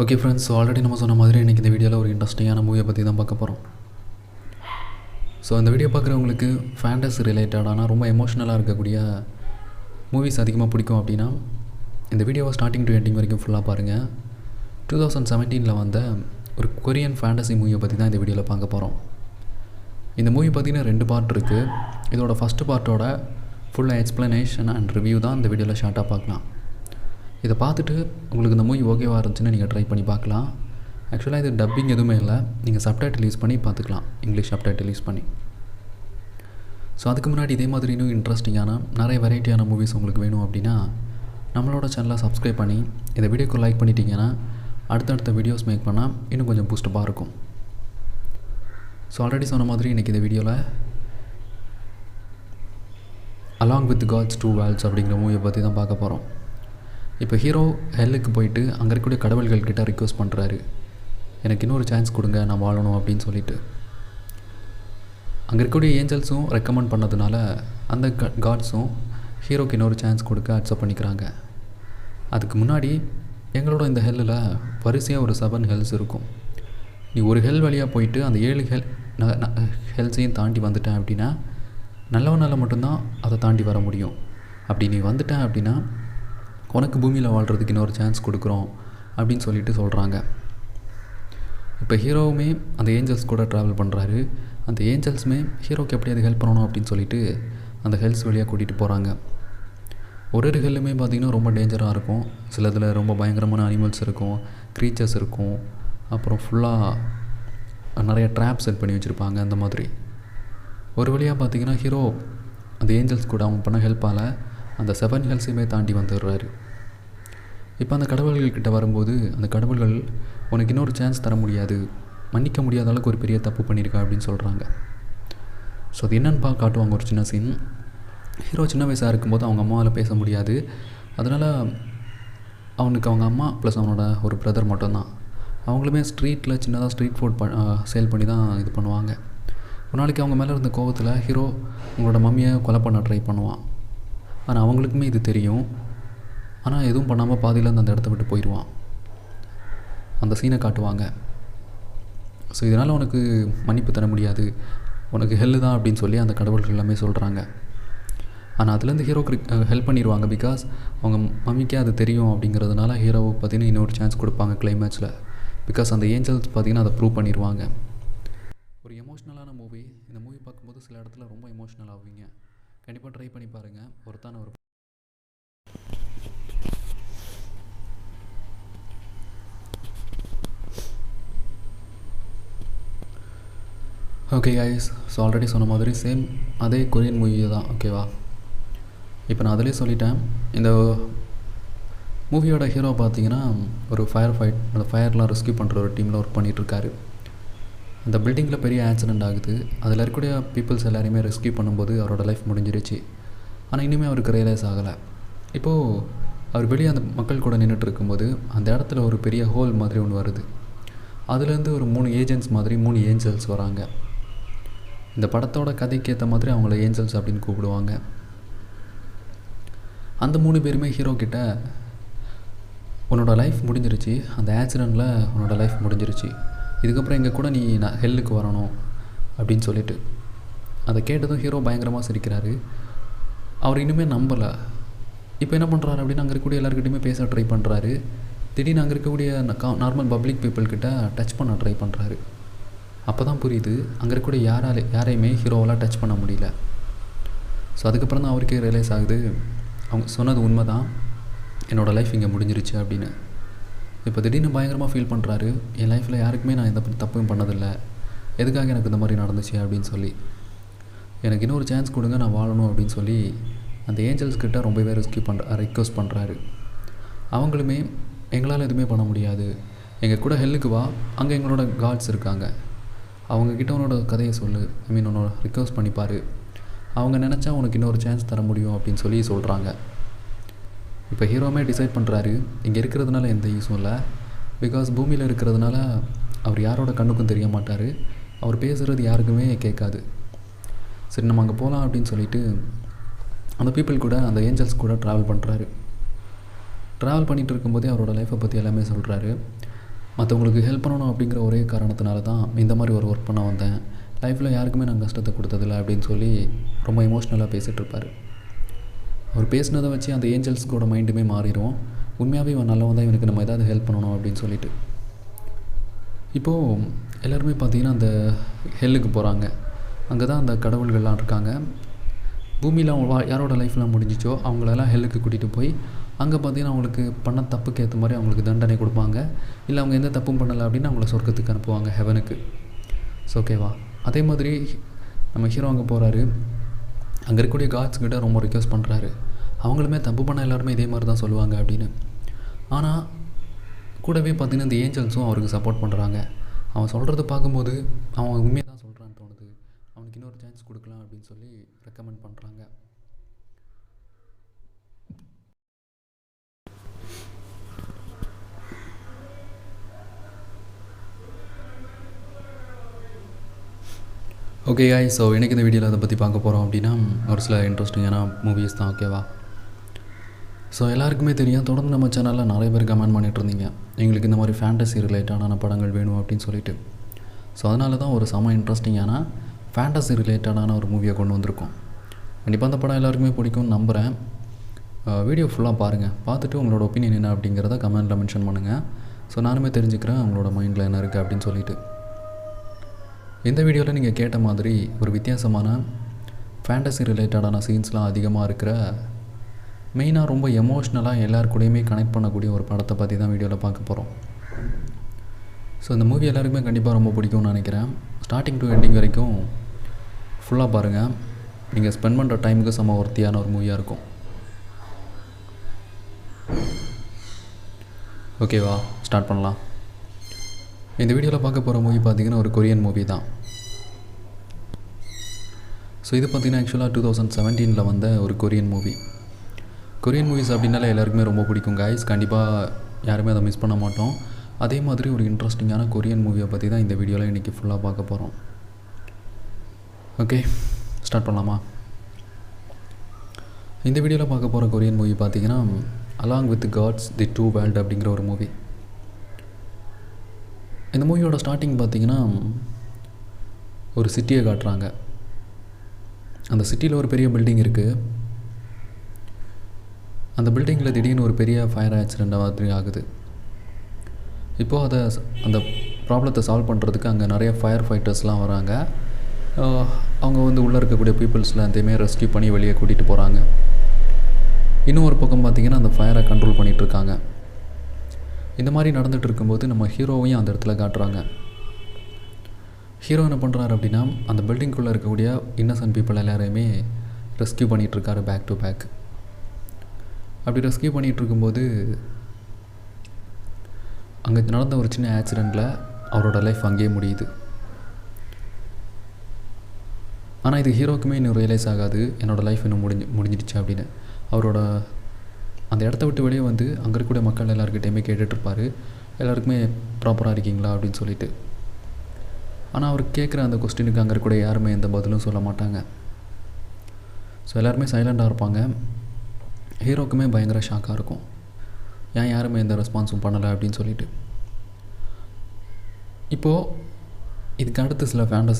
Okay friends, already நம்ம சொன்ன மாதிரி இன்றைக்கி இந்த வீடியோவில் ஒரு இன்ட்ரெஸ்டிங்கான மூவியை பற்றி தான் பார்க்க போகிறோம். ஸோ இந்த வீடியோ பார்க்குறவங்களுக்கு ஃபேண்டஸி ரிலேட்டடான ரொம்ப எமோஷ்னலாக இருக்கக்கூடிய மூவிஸ் அதிகமாக பிடிக்கும் அப்படின்னா இந்த வீடியோவை ஸ்டார்டிங் டு எண்டிங் வரைக்கும் ஃபுல்லாக பாருங்கள். 2017 வந்த ஒரு கொரியன் ஃபேண்டசி மூவியை பற்றி தான் இந்த வீடியோவில் பார்க்க போகிறோம். இந்த மூவி பார்த்திங்கன்னா 2 பார்ட் இருக்குது. இதோட ஃபஸ்ட்டு பார்ட்டோட ஃபுல்லாக எக்ஸ்ப்ளனேஷன் அண்ட் ரிவ்யூ தான் இந்த வீடியோவில் ஷார்ட்டாக பார்க்கலாம். இதை பார்த்துட்டு உங்களுக்கு இந்த மூவி ஓகேவாக இருந்துச்சுன்னா நீங்கள் ட்ரை பண்ணி பார்க்கலாம். ஆக்சுவலாக இது டப்பிங் எதுவுமே இல்லை, நீங்கள் சப்டைட்டில் யூஸ் பண்ணி பார்த்துக்கலாம், இங்கிலீஷ் சப்டைட்டில் யூஸ் பண்ணி. ஸோ அதுக்கு முன்னாடி இதே மாதிரி இன்னும் இன்ட்ரெஸ்டிங்கான நிறைய வெரைட்டியான மூவிஸ் உங்களுக்கு வேணும் அப்படின்னா நம்மளோட சேனலை சப்ஸ்கிரைப் பண்ணி இந்த வீடியோக்கு லைக் பண்ணிட்டீங்கன்னா அடுத்தடுத்த வீடியோஸ் மேக் பண்ணால் இன்னும் கொஞ்சம் பூஸ்டப்பாக இருக்கும். ஸோ ஆல்ரெடி சொன்ன மாதிரி இன்றைக்கி இந்த வீடியோவில் அலாங் வித் காட்ஸ் 2 வேர்ல்ட்ஸ் அப்படிங்கிற மூவியை பற்றி தான் பார்க்க போகிறோம். இப்போ ஹீரோ ஹெல்லுக்கு போயிட்டு அங்கே இருக்கக்கூடிய கடவுள்கள் கிட்ட ரிக்வெஸ்ட் பண்ணுறாரு, எனக்கு இன்னொரு சான்ஸ் கொடுங்க, நான் வாழணும் அப்படின்னு சொல்லிட்டு. அங்கே இருக்கக்கூடிய ஏஞ்சல்ஸும் ரெக்கமெண்ட் பண்ணதுனால அந்த காட்ஸும் ஹீரோக்கு இன்னொரு சான்ஸ் கொடுக்க அக்செப்ட் பண்ணிக்கிறாங்க. அதுக்கு முன்னாடி எங்களோட இந்த ஹெல்லில் வரிசையாக ஒரு 7 ஹெல்ஸ் இருக்கும். நீ ஒரு ஹெல் வழியாக போயிட்டு அந்த 7 ஹெல்ஸையும் தாண்டி வந்துட்டேன் அப்படின்னா நல்லவனால் மட்டும்தான் அதை தாண்டி வர முடியும். அப்படி நீ வந்துட்டேன் அப்படின்னா உனக்கு பூமியில் வாழ்கிறதுக்கு இன்னொரு சான்ஸ் கொடுக்குறோம் அப்படின்னு சொல்லிட்டு சொல்கிறாங்க. இப்போ ஹீரோவுமே அந்த ஏஞ்சல்ஸ் கூட ட்ராவல் பண்ணுறாரு. அந்த ஏஞ்சல்ஸுமே ஹீரோக்கு எப்படி அது ஹெல்ப் பண்ணணும் அப்படின்னு சொல்லிட்டு அந்த ஹெல்ஸ் வழியாக கூட்டிகிட்டு போகிறாங்க. ஒரு ஹெல்லுமே பார்த்திங்கன்னா ரொம்ப டேஞ்சராக இருக்கும். சிலதில் ரொம்ப பயங்கரமான அனிமல்ஸ் இருக்கும், க்ரீச்சர்ஸ் இருக்கும், அப்புறம் ஃபுல்லாக நிறைய ட்ராப் செட் பண்ணி வச்சுருப்பாங்க. அந்த மாதிரி ஒரு வழியாக பார்த்திங்கன்னா ஹீரோ அந்த ஏஞ்சல்ஸ் கூட அவங்க பண்ண ஹெல்ப்பால் அந்த 7 ஹெல்ஸையுமே தாண்டி வந்துடுறாரு. இப்போ அந்த கடவுள்கள்கிட்ட வரும்போது அந்த கடவுள்கள் உனக்கு இன்னொரு சான்ஸ் தர முடியாது, மன்னிக்க முடியாத அளவுக்கு ஒரு பெரிய தப்பு பண்ணியிருக்கா அப்படின்னு சொல்கிறாங்க. ஸோ அது என்னென்னு காட்டுவாங்க ஒரு சின்ன சீன். ஹீரோ சின்ன வயசாக இருக்கும்போது அவங்க அம்மாவால் பேச முடியாது. அதனால் அவனுக்கு அவங்க அம்மா ப்ளஸ் அவனோட ஒரு பிரதர் மட்டும்தான். அவங்களுமே ஸ்ட்ரீட்டில் சின்னதாக ஸ்ட்ரீட் ஃபுட் சேல் பண்ணி தான் இது பண்ணுவாங்க. ஒரு நாளைக்கு அவங்க மேலே இருந்த கோவத்தில் ஹீரோ அவங்களோட மம்மியை கொலை பண்ண ட்ரை பண்ணுவான். ஆனால் அவங்களுக்குமே இது தெரியும். ஆனால் எதுவும் பண்ணாமல் பாதியிலேருந்து அந்த இடத்த விட்டு போயிடுவான். அந்த சீனை காட்டுவாங்க. ஸோ இதனால் உனக்கு மன்னிப்பு தர முடியாது, உனக்கு ஹெல்லு தான் அப்படின்னு சொல்லி அந்த கடவுள்கள் எல்லாமே சொல்கிறாங்க. ஆனால் அதுலேருந்து ஹீரோக்கு ஹெல்ப் பண்ணிடுவாங்க. பிகாஸ் அவங்க மம்மிக்கே அது தெரியும் அப்படிங்கிறதுனால ஹீரோவை பார்த்தீங்கன்னா இன்னொரு சான்ஸ் கொடுப்பாங்க கிளைமேக்ஸில். பிகாஸ் அந்த ஏஞ்சல்ஸ் பார்த்திங்கன்னா அதை ப்ரூவ் பண்ணிடுவாங்க. ஒரு எமோஷ்னலான மூவி. இந்த மூவி பார்க்கும்போது சில இடத்துல ரொம்ப எமோஷ்னல் ஆகுவீங்க. கண்டிப்பாக ட்ரை பண்ணி பாருங்கள். ஒருத்தான ஒரு ஓகே கைஸ், ஸோ ஆல்ரெடி சொன்ன மாதிரி சேம் அதே கொரியன் மூவி தான். ஓகேவா, இப்போ நான் அதிலே சொல்லிட்டேன். இந்த மூவியோட ஹீரோ பார்த்தீங்கன்னா ஒரு அந்த ஃபயர்லாம் ரெஸ்க்யூ பண்ணுற ஒரு டீமில் ஒர்க் பண்ணிகிட்ருக்காரு. அந்த பில்டிங்கில் பெரிய ஆக்சிடெண்ட் ஆகுது. அதில் இருக்கக்கூடிய பீப்புள்ஸ் எல்லாரையுமே ரெஸ்க்யூ பண்ணும்போது அவரோட லைஃப் முடிஞ்சிருச்சு. ஆனால் இனிமே அவருக்கு ரியலைஸ் ஆகலை. இப்போது அவர் வெளியே அந்த மக்கள் கூட நின்றுட்டு இருக்கும்போது அந்த இடத்துல ஒரு பெரிய ஹோல் மாதிரி ஒன்று வருது. அதுலேருந்து ஒரு 3 ஏஜென்ட்ஸ் மாதிரி 3 ஏஞ்சல்ஸ் வராங்க. இந்த படத்தோட கதைக்கு ஏற்ற மாதிரி அவங்கள ஏஞ்சல்ஸ் அப்படின்னு கூப்பிடுவாங்க. அந்த 3 பேருமே ஹீரோ கிட்ட உன்னோட லைஃப் முடிஞ்சிருச்சு, அந்த ஆக்சிடெண்ட்டில் உன்னோட லைஃப் முடிஞ்சிருச்சு, இதுக்கப்புறம் எங்கள் கூட நீ ஹெல்லுக்கு வரணும் அப்படின்னு சொல்லிட்டு. அதை கேட்டதும் ஹீரோ பயங்கரமாக சிரிக்கிறாரு. அவர் இன்னுமே நம்பலை. இப்போ என்ன பண்ணுறாரு அப்படின்னா அங்கே இருக்கக்கூடிய எல்லாருக்கிட்டையுமே பேச ட்ரை பண்ணுறாரு. திடீர்னு அங்கே இருக்கக்கூடிய நார்மல் பப்ளிக் பீப்புள்கிட்ட டச் பண்ண ட்ரை பண்ணுறாரு. அப்போ தான் புரியுது அங்கே இருக்கக்கூடிய யாரையுமே ஹீரோவெல்லாம் டச் பண்ண முடியல. ஸோ அதுக்கப்புறம் தான் அவருக்கே ரியலைஸ் ஆகுது, அவங்க சொன்னது உண்மை தான், என்னோடய லைஃப் இங்கே முடிஞ்சிருச்சு அப்படின்னு. இப்போ திடீர்னு பயங்கரமாக ஃபீல் பண்ணுறாரு. என் லைஃப்பில் யாருக்குமே நான் எந்த தப்பும் பண்ணதில்லை, எதுக்காக எனக்கு இந்த மாதிரி நடந்துச்சு அப்படின்னு சொல்லி. எனக்கு இன்னொரு சான்ஸ் கொடுங்க, நான் வாழணும் அப்படின்னு சொல்லி அந்த ஏஞ்சல்ஸ்கிட்ட ரொம்பவே ரிக்வெஸ்ட் பண்ணுறாரு. அவங்களுமே எங்களால் எதுவுமே பண்ண முடியாது, எங்கள் கூட ஹெல்லுக்கு வா, அங்கே எங்களோட காட்ஸ் இருக்காங்க, அவங்கக்கிட்ட உன்னோட கதையை சொல்லு, உன்னோட ரிக்வெஸ்ட் பண்ணிப்பார், அவங்க நினச்சா உனக்கு இன்னொரு சான்ஸ் தர முடியும் அப்படின்னு சொல்லி சொல்கிறாங்க. இப்போ ஹீரோமே டிசைட் பண்ணுறாரு, இங்கே இருக்கிறதுனால எந்த யூஸும் இல்லை. பிகாஸ் பூமியில் இருக்கிறதுனால அவர் யாரோட கண்ணுக்கும் தெரிய மாட்டார், அவர் பேசுகிறது யாருக்குமே கேட்காது. சரி நம்ம அங்கே போகலாம் அப்படின்னு சொல்லிட்டு அந்த பீப்புள் கூட அந்த ஏஞ்சல்ஸ் கூட ட்ராவல் பண்ணுறாரு. ட்ராவல் பண்ணிகிட்டு இருக்கும்போதே அவரோட லைஃப்பை பற்றி எல்லாமே சொல்கிறாரு. மற்றவங்களுக்கு ஹெல்ப் பண்ணணும் அப்படிங்கிற ஒரே காரணத்தினால தான் இந்த மாதிரி ஒரு ஒர்க் பண்ண வந்தேன். லைஃப்பில் யாருக்குமே நான் கஷ்டத்தை கொடுத்ததில்ல அப்படின்னு சொல்லி ரொம்ப எமோஷ்னலாக பேசிகிட்ருப்பார். அவர் பேசினதை வச்சு அந்த ஏஞ்சல்ஸ்கோட மைண்டுமே மாறிடும். உண்மையாகவே இவன் நல்லவன் தான், இவனுக்கு நம்ம ஏதாவது ஹெல்ப் பண்ணணும் அப்படின்னு சொல்லிட்டு. இப்போது எல்லாருமே பார்த்திங்கன்னா அந்த ஹெல்லுக்கு போகிறாங்க. அங்கே தான் அந்த கடவுள்கள்லாம் இருக்காங்க. பூமியில் அவங்க யாரோட லைஃப்லாம் முடிஞ்சிச்சோ அவங்களெல்லாம் ஹெல்லுக்கு கூட்டிகிட்டு போய் அங்கே பார்த்திங்கன்னா அவங்களுக்கு பண்ண தப்புக்கு ஏற்ற மாதிரி அவங்களுக்கு தண்டனை கொடுப்பாங்க. இல்லை அவங்க எந்த தப்பும் பண்ணலை அப்படின்னா அவங்கள சொர்க்கத்துக்கு அனுப்புவாங்க, ஹெவனுக்கு. ஸோ ஓகேவா? அதே மாதிரி நம்ம ஹீரோ அங்கே போகிறாரு. அங்கே இருக்கக்கூடிய காட்ஸ் கிட்ட ரொம்ப ரிக்வெஸ்ட் பண்ணுறாரு. அவங்களுமே தப்பு பண்ண எல்லாருமே இதே மாதிரி தான் சொல்லுவாங்க அப்படின்னு. ஆனால் கூடவே பார்த்திங்கன்னா இந்த ஏஞ்சல்ஸும் அவருக்கு சப்போர்ட் பண்ணுறாங்க. அவன் சொல்கிறத பார்க்கும்போது அவன் உண்மையாக தான் சொல்கிறான்னு தோணுது. அவனுக்கு இன்னொரு சான்ஸ் கொடுக்கலாம் அப்படின்னு சொல்லி ரெக்கமெண்ட் பண்ணுறாங்க. ஓகே காய்ஸ், ஸோ எனக்கு இந்த வீடியோவில் அதை பற்றி பார்க்க போகிறோம் அப்படின்னா ஒரு சில இன்ட்ரெஸ்டிங்கான மூவிஸ் தான். ஓகேவா? ஸோ எல்லாருக்குமே தெரியும், தொடர்ந்து நம்ம சேனலில் நிறைய பேர் கமெண்ட் பண்ணிகிட்டு இருந்தீங்க எங்களுக்கு இந்த மாதிரி ஃபேண்டசி ரிலேட்டடான படங்கள் வேணும் அப்படின்னு சொல்லிட்டு. ஸோ அதனால தான் ஒரு செம இன்ட்ரெஸ்டிங்கான ஃபேண்டசி ரிலேட்டடான ஒரு மூவியை கொண்டு வந்திருக்கோம். கண்டிப்பாக அந்த படம் எல்லாருக்குமே பிடிக்கும்னு நம்புகிறேன். வீடியோ ஃபுல்லாக பாருங்கள். பார்த்துட்டு உங்களோட ஒப்பீனியன் என்ன அப்படிங்கிறத கமெண்ட்டில் மென்ஷன் பண்ணுங்கள். ஸோ நானுமே தெரிஞ்சுக்கிறேன் உங்களோட மைண்டில் என்ன இருக்குது அப்படின்னு சொல்லிட்டு. இந்த வீடியோவில் நீங்கள் கேட்ட மாதிரி ஒரு வித்தியாசமான ஃபேண்டசி ரிலேட்டடான சீன்ஸ்லாம் அதிகமாக இருக்கிற, மெயினாக ரொம்ப எமோஷ்னலாக எல்லாருக்கூடையுமே கனெக்ட் பண்ணக்கூடிய ஒரு படத்தை பற்றி தான் வீடியோவில் பார்க்க போகிறோம். ஸோ இந்த மூவி எல்லாருக்குமே கண்டிப்பாக ரொம்ப பிடிக்கும்னு நினைக்கிறேன். ஸ்டார்டிங் டு எண்டிங் வரைக்கும் ஃபுல்லாக பாருங்கள். நீங்கள் ஸ்பெண்ட் பண்ணுற டைமுக்கு செம ஒர்த்தியான ஒரு மூவியாக இருக்கும். ஓகேவா? ஸ்டார்ட் பண்ணலாம். இந்த வீடியோவில் பார்க்க போகிற மூவி பார்த்திங்கன்னா ஒரு கொரியன் மூவி தான். ஸோ இது பார்த்திங்கன்னா ஆக்சுவலாக 2017 வந்த ஒரு கொரியன் மூவி. கொரியன் மூவிஸ் அப்படின்னாலே எல்லாருக்குமே ரொம்ப பிடிக்கும் காய்ஸ். கண்டிப்பாக யாருமே அதை மிஸ் பண்ண மாட்டோம். அதே மாதிரி ஒரு இன்ட்ரெஸ்டிங்கான கொரியன் மூவியை பற்றி தான் இந்த வீடியோவில் இன்றைக்கி ஃபுல்லாக பார்க்க போகிறோம். ஓகே, ஸ்டார்ட் பண்ணலாமா? இந்த வீடியோவில் பார்க்க போகிற கொரியன் மூவி பார்த்திங்கன்னா along with gods the two world அப்படிங்கிற ஒரு மூவி. இந்த மூவியோட ஸ்டார்டிங் பார்த்திங்கன்னா ஒரு சிட்டியை காட்டுறாங்க. அந்த சிட்டியில் ஒரு பெரிய பில்டிங் இருக்குது. அந்த பில்டிங்கில் திடீர்னு ஒரு பெரிய ஃபயர் ஆக்சிடெண்ட் மாதிரி ஆகுது. இப்போது அந்த ப்ராப்ளத்தை சால்வ் பண்ணுறதுக்கு அங்கே நிறைய ஃபயர் ஃபைட்டர்ஸ்லாம் வராங்க. அவங்க வந்து உள்ளே இருக்கக்கூடிய பீப்புள்ஸில் அதையுமே ரெஸ்கியூ பண்ணி வெளியே கூட்டிகிட்டு போகிறாங்க. இன்னும் ஒரு பக்கம் பார்த்திங்கன்னா அந்த ஃபயரை கண்ட்ரோல் பண்ணிகிட்ருக்காங்க. இந்த மாதிரி நடந்துகிட்டு இருக்கும்போது நம்ம ஹீரோவையும் அந்த இடத்துல காட்டுறாங்க. ஹீரோ என்ன பண்ணுறாரு அப்படின்னா அந்த பில்டிங்குள்ளே இருக்கக்கூடிய இன்னசென்ட் பீப்புள் எல்லாரையுமே ரெஸ்கியூ பண்ணிகிட்ருக்காரு பேக் டு பேக். அப்படி ரெஸ்கியூ பண்ணிகிட்டு இருக்கும்போது அங்கே நடந்த ஒரு சின்ன ஆக்சிடெண்ட்டில் அவரோட லைஃப் அங்கேயே முடியுது. ஆனால் இது ஹீரோக்குமே இன்னும் ரியலைஸ் ஆகாது என்னோடய லைஃப் இன்னும் முடிஞ்சிடுச்சு அப்படின்னு. அவரோட அந்த இடத்த விட்டு வெளியே வந்து அங்கே இருக்கக்கூடிய மக்கள் எல்லாருக்கிட்டையுமே கேட்டுட்ருப்பார், எல்லாருக்குமே ப்ராப்பராக இருக்கீங்களா அப்படின்னு சொல்லிட்டு. ஆனால் அவர் கேட்குற அந்த கொஸ்டினுக்கு அங்கே இருக்கக்கூடிய யாருமே எந்த பதிலும் சொல்ல மாட்டாங்க. ஸோ எல்லாருமே சைலண்டாக இருப்பாங்க. ஹீரோக்குமே பயங்கர ஷாக்காக இருக்கும், ஏன் யாருமே எந்த ரெஸ்பான்ஸும் பண்ணலை அப்படின்னு சொல்லிட்டு. இப்போது இதுக்கு அடுத்து சில ஃபேண்டசி